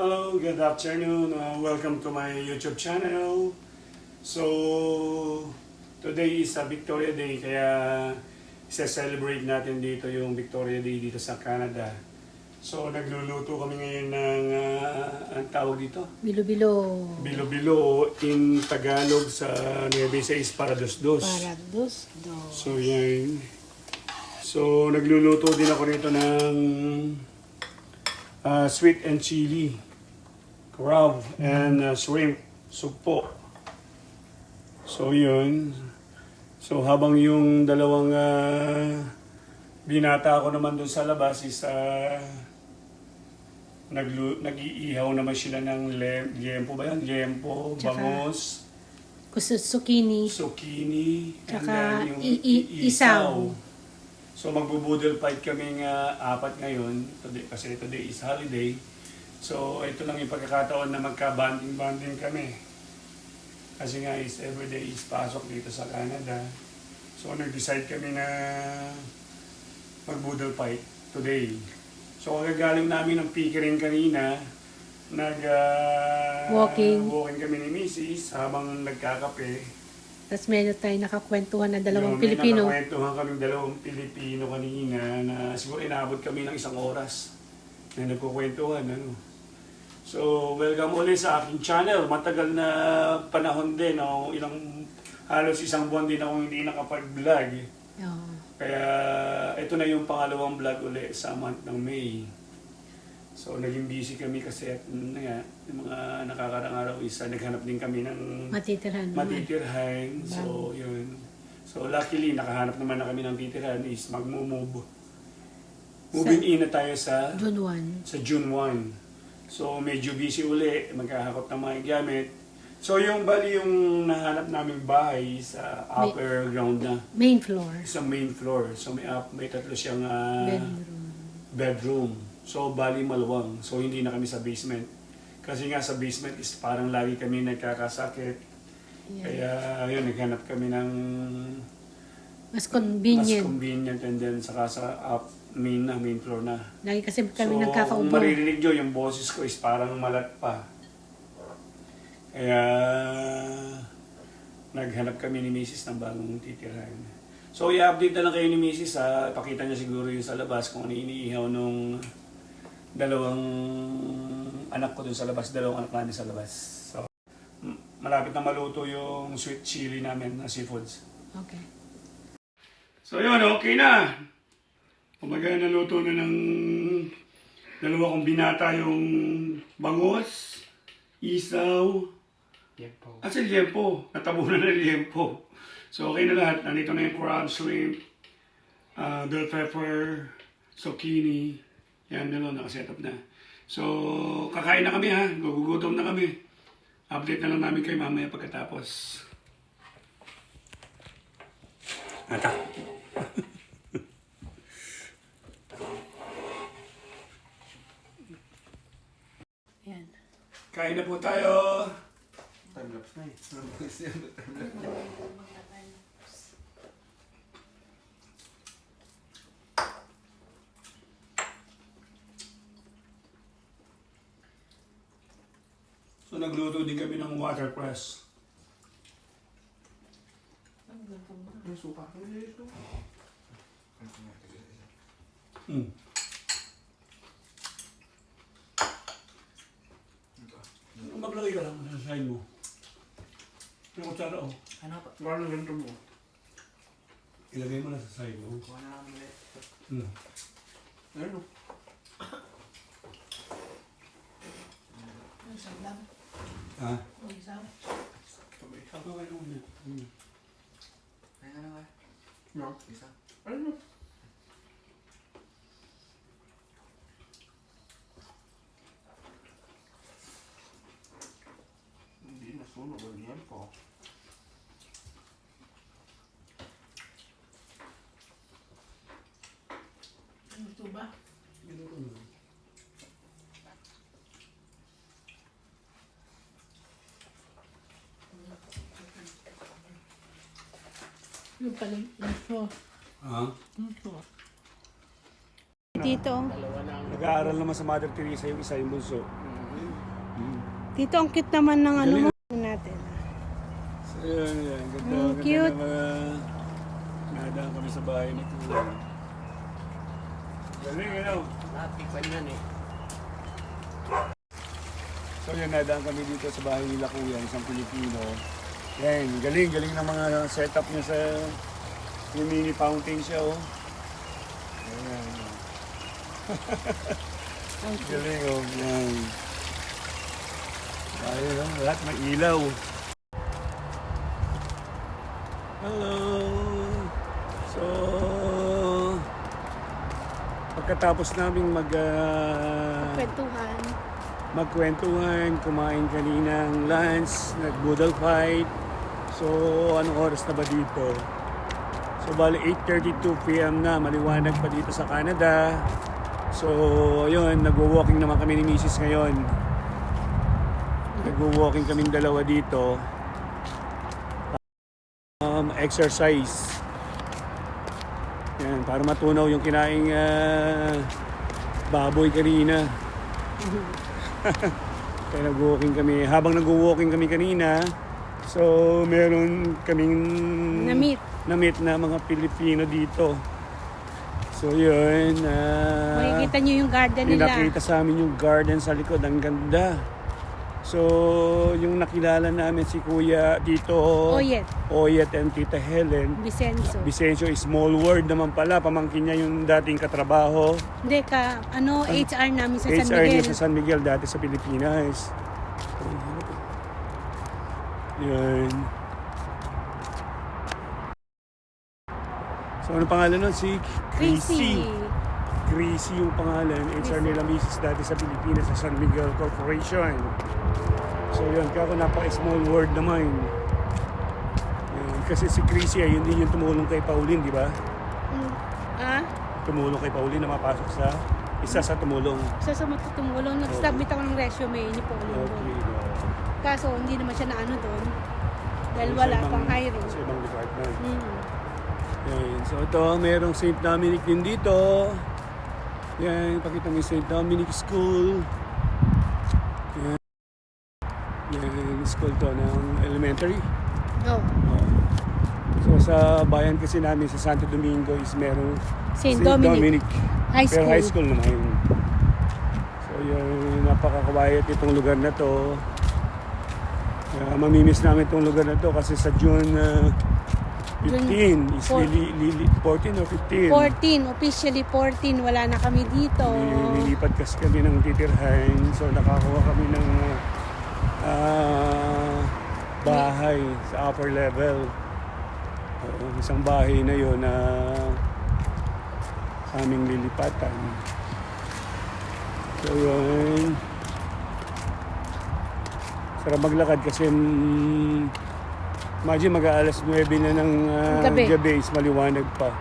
Hello, good afternoon. Welcome to my YouTube channel. So, today is a Victoria Day, kaya isa-celebrate natin dito yung Victoria Day dito sa Canada. So, nagluluto kami ngayon ng, ang tawag dito? Bilo-bilo. Bilo-bilo in Tagalog sa Nueva Ecija is para dos-dos. Para dos-dos. So, yan. So, nagluluto din ako rito ng sweet and chili, crab, and shrimp soup po. So, yun. So, habang yung dalawang binata ko naman dun sa labas is nag-iihaw naman sila ng liempo ba yan? Liempo, bangus, Zucchini. zucchini, and Tsaka then yung isaw. So magbo-boodle fight kami apat ngayon, kasi today is holiday. So ito lang yung pagkakataon na magka-banding kami. Kasi nga is everyday is pasok dito sa Canada. So nag-decide kami na mag-boodle fight today. So kagagaling namin ng Pickering kanina, Walking kami ni Mrs. habang nagkakape. Tapos meron tayo nakakwentuhan na dalawang May Pilipino. nakakwentuhan kami dalawang Pilipino kanina na siguro inabot kami ng 1 oras na nagkukwentuhan. Ano. So, welcome ulit sa aking channel. Matagal na panahon din. No? Halos 1 buwan din ako hindi nakapag-vlog. Oo. Kaya ito na yung pangalawang vlog ulit sa month ng May. So, naging busy kami kasi at yung mga nakakarang araw isa, naghanap din kami ng matitirhan. So, yun. So, luckily, nakahanap naman na kami ng titirhan is mag-move. Moving in na tayo sa June 1. Sa June 1. So, medyo busy uli, magkahakot ng mga gamit. So, yung bali yung nahanap naming bahay sa upper ground na. Main floor. Sa main floor. So, may tatlo siyang bedroom. So, bali maluwang. So, hindi na kami sa basement. Kasi nga sa basement is parang lagi kami nagkakasakit. Yeah. Kaya, yun, naghanap kami ng Mas convenient. mas convenient and then saka sa main floor na. Lagi kasi kami So, nagkakaupo. kung maririnig nyo, yung boses ko is parang malat pa. Kaya, naghanap kami ni Mrs. ng bagong titirhan. So, i-update na lang kayo ni Mrs. Pakita niya siguro yung sa labas kung ano iniihaw nung dalawang anak ko dun sa labas, dalawang anak namin sa labas. So, malapit na maluto yung sweet chili namin na seafoods. Okay. So yun, okay na. Kumbaga naluto na ng dalawa kong binata yung bangus, isaw, at si liempo. Natabunan na liempo. So okay na lahat. Nandito na yung crab, shrimp, bell pepper, zucchini. Yan, nakaset up na. So, kakain na kami ha. Gugutom na kami. Update na lang namin kayo mamaya pagkatapos. Ata. Yan. Kain na po tayo. Time-lapse na eh. So, nagluto din kami ng watercress. Yung suka. Maglagay ka lang sa side mo. May kutsara oh. Ano pa? Gano'n ganito mo? Ilagay mo na sa side mo. Kuha na lang ulit. Ano? Ha? Pagkakay mo na. Kaya na nga. No? Isa. Ano? Hindi nasunog ang liempo. Ito ba? Ginuto na. Yung pala yung sauce. Ha? Yung sauce. Dito. Nag-aaral naman sa Mother Teresa yung isa yung bunso. Dito ang cute naman ng ano mo natin. So, yan. Ganda, Mm, cute. na mga nadaan kami sa bahay ni Kuya. Galing, ano? Natikpan yan eh. So yan, nadaan kami dito sa bahay nila Kuya, isang Pilipino. Yan, galing ng mga setup niya sa yung mini fountain siya, oh. Ayan. Galing, oh. Yan. Ayun, oh. Lahat may ilaw. Hello! So, pagkatapos naming Kwentuhan. magkwentuhan, kumain kaninang lunch, nag-boodle fight. So, anong oras na ba dito? So, bali 8:32 p.m. na, maliwanag pa dito sa Canada. So, yun, nagwo-walking naman kami ni Mrs. ngayon. Nagwo-walking kaming dalawa dito. Exercise. Yan, para matunaw yung kinaing baboy kanina. Kaya nag-walking kami. Habang nag-walking kami kanina, so meron kaming na-meet na mga Pilipino dito. So yun, Makikita nyo yung garden nila. pinakita sa amin yung garden sa likod. Ang ganda. So yung nakilala namin si Kuya dito, Oyet and Tita Helen. Vicencio is small world naman pala. Pamangkin niya yung dating katrabaho. Hindi ka, HR namin sa San HR niya Miguel. sa San Miguel dati sa Pilipinas. Yan. So ano pangalan nun? Si Chrissy. Chrissy yung pangalan. HR nila misis dati sa Pilipinas sa San Miguel Corporation. So yun, kako napaka-small world naman. Yan. Kasi si Chrissy ay yun din yung tumulong kay Pauline, di ba? Tumulong kay Pauline na mapasok sa isa sa tumulong. Isa sa matutulong, nag-submit ako ng resume ni Pauline doon. Okay. Kaso hindi naman siya naano doon. Dahil Sa wala ibang- pang hiring. Sa ibang department. Mm. Yan. So ito, merong St. Dominic din dito. Yan, pakita mo yung St. Dominic School. Yan. Yan, school to ng elementary. Oh, So sa bayan kasi namin sa Santo Domingo is merong St. Dominic High Pero School. high school naman. So yun, napaka-quiet itong lugar na to. Kaya mamimiss namin itong lugar na to kasi sa June 15 is 14 or 15. 14, officially 14, wala na kami dito. Lilipat kasi kami ng titirhan. So nakakuha kami ng bahay sa upper level. Isang bahay na yun na aming lilipatan. So yun. Sarap maglakad kasi imagine mag-aalas 9 na ng gabi is maliwanag pa.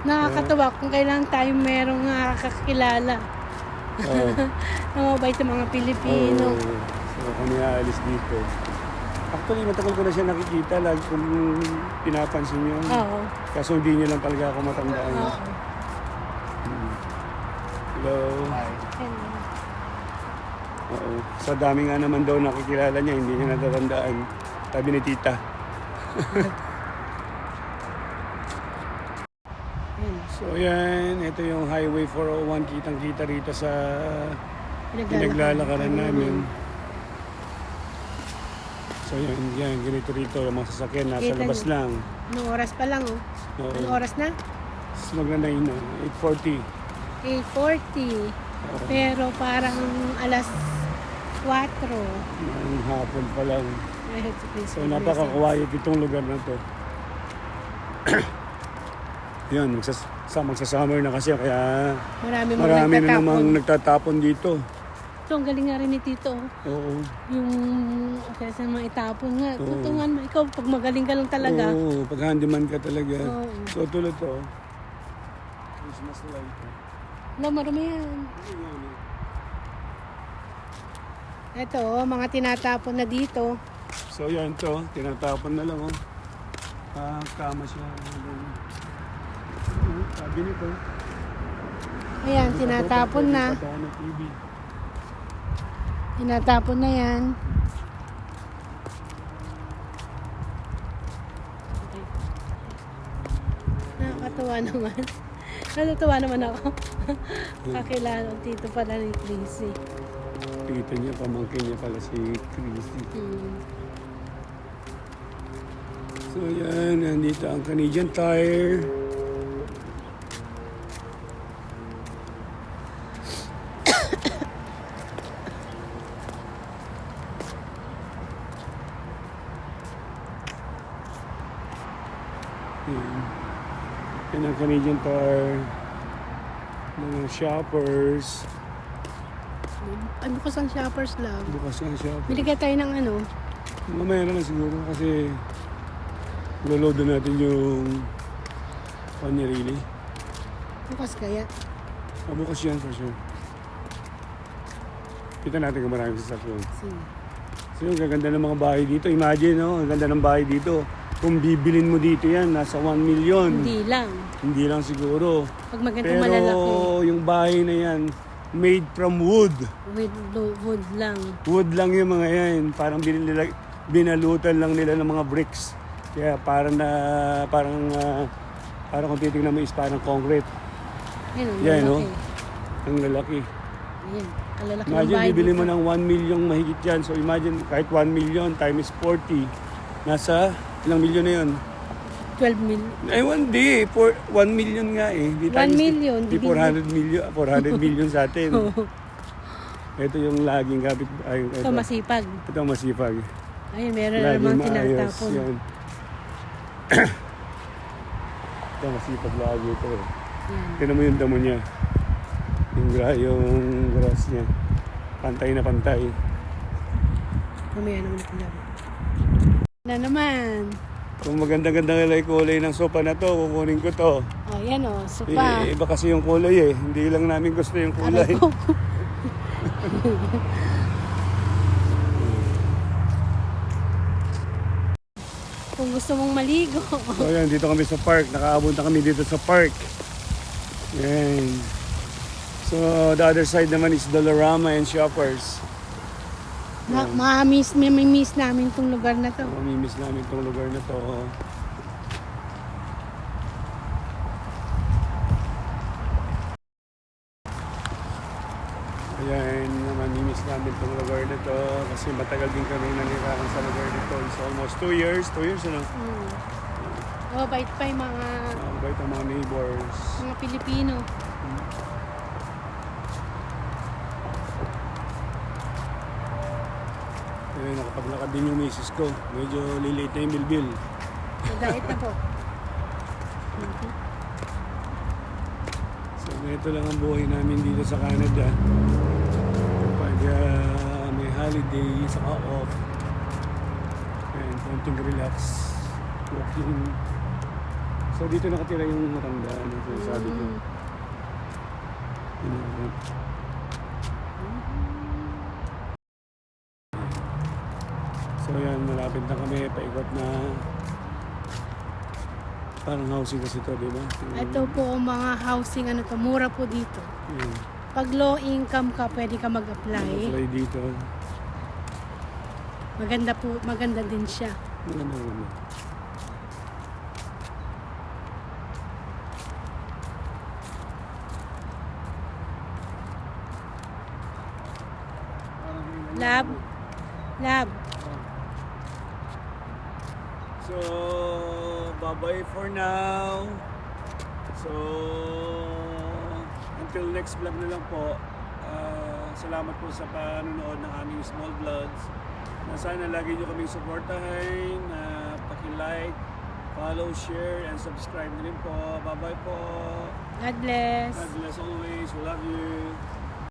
Nakakatawa kung kailan tayo merong kakakilala. Na mabait ng mga Pilipino. So kami aalis dito. Actually, matagal ko na siya nakikita. Lagi kong pinapansin yun. Oo. Kaso hindi niya lang talaga ako matandaan. Oo. Hello. Oo. Sa dami nga naman daw nakikilala niya, hindi niya natatandaan. Sabi ni tita. So yan, ito yung Highway 401. Kitang-kita rito sa pinaglalakaran namin. So yan, ganito rito. Yung mga sasakyan, nasa Kita labas niyo. lang. Anong oras pa lang, oh? Oo. Anong oras na? Magna-9 na, 8:40. 8:40. Pero parang alas 4. Ang hapon pa lang. So So, napaka-quiet itong lugar na to. Yan, magsasummer na kasi kaya Marami marami na nagtatapon. namang nagtatapon dito. Ito, ang galing nga rin ni Tito. Oo. Yung kaysa mga itapon nga. Oo. Tutungan mo. Ikaw, pag magaling ka lang talaga. Oo, pag handyman ka talaga. Oo. So tulad to. Christmas light. Wala, marami yan. Ito, mga tinatapon na dito. So yan to, tinatapon na lang oh. Kama siya. Sabi nito. Ayan, tinatapon na. TV. Tinatapon na yan. Nakakatuwa naman. Natutuwa naman ako. Kakilala ang tito pala ni Chrissy. Tita niya, pamangkin niya pala si Chrissy. So yan, nandito ang Canadian Tire. Yan ang Canadian Tire. Mga shoppers. Ay, bukas ang Shoppers Love. Bukas ang shoppers. Bili ka tayo ng ano. Mamaya na lang siguro kasi loload na natin yung niya really. Bukas kaya. Bukas yan for sure. Kita natin kung maraming sasakyan. Sige. So yung gaganda ng mga bahay dito. Imagine, no? Ang ganda ng bahay dito. Kung bibilin mo dito yan, nasa 1 million. Hindi lang. Hindi lang siguro. Pag magandang Pero malalaki. yung bahay na yan, made from wood. With wood lang. Wood lang yung mga yan. Parang binalutan lang nila ng mga bricks. Kaya parang kung titignan mo is parang concrete. Yan o, Yan, no? lalaki. Ang lalaki. Ayan, ang lalaki ng Imagine, bahay bibili dito. mo ng 1 million mahigit yan. So imagine, kahit 1 million times 40, nasa ilang milyon na yun? 12 million. Ay, 1 million nga eh. Di 1 times- million, Di 400 million sa atin. Oo. Ito yung laging kapit. Ay, Ito masipag. Ito ang masipag. Ayun, meron na Laging namang maayos. tinatapon. Yan. Ito masipag lagi ito. Yan. Tignan mo yung damo niya. Yung grass niya. Pantay na pantay. Mamaya naman ako lang. Na naman. Kung maganda-ganda kulay ng sopa na to, kukunin ko to. Oh, yan o, sopa. Iba kasi yung kulay eh. Hindi lang namin gusto yung kulay. Aray ko. Kung gusto mong maligo. So yan, dito kami sa park. Nakaabot na kami dito sa park. Yan. So the other side naman is Dolorama and Shoppers. Mamimiss namin tong lugar na to. Mamimiss namin itong lugar na to. Ayan, mamimiss namin itong lugar na to. Kasi matagal din kami nanirahan sa lugar nito. It's almost 2 years. 2 years na. Oh, bait pa yung mga Ang bait ang mga neighbors. Pilipino. Ayan, nakapaglakad din yung misis ko. Medyo lilate na yung bilbil. Diet na po. So, ito lang ang buhay namin dito sa Canada. Pag may holiday, saka off. And konting relax. Walking. So, dito nakatira yung matanda. Ano ito sabi ko. So, yan. Malapit na kami. Paikot na. Parang housing kasi ito, di ba? Ito po ang mga housing, ano to, mura po dito. Yan. Pag low income ka, pwede ka mag-apply. Apply dito. Maganda din siya. Maganda naman. Lab. Lab. So, bye-bye for now. So, until next vlog na lang po. Salamat po sa panonood ng aming small vlogs. Na sana lagi nyo kaming supportahin. Paki-like, follow, share, and subscribe na rin po. Bye-bye po. God bless. God bless always. We love you.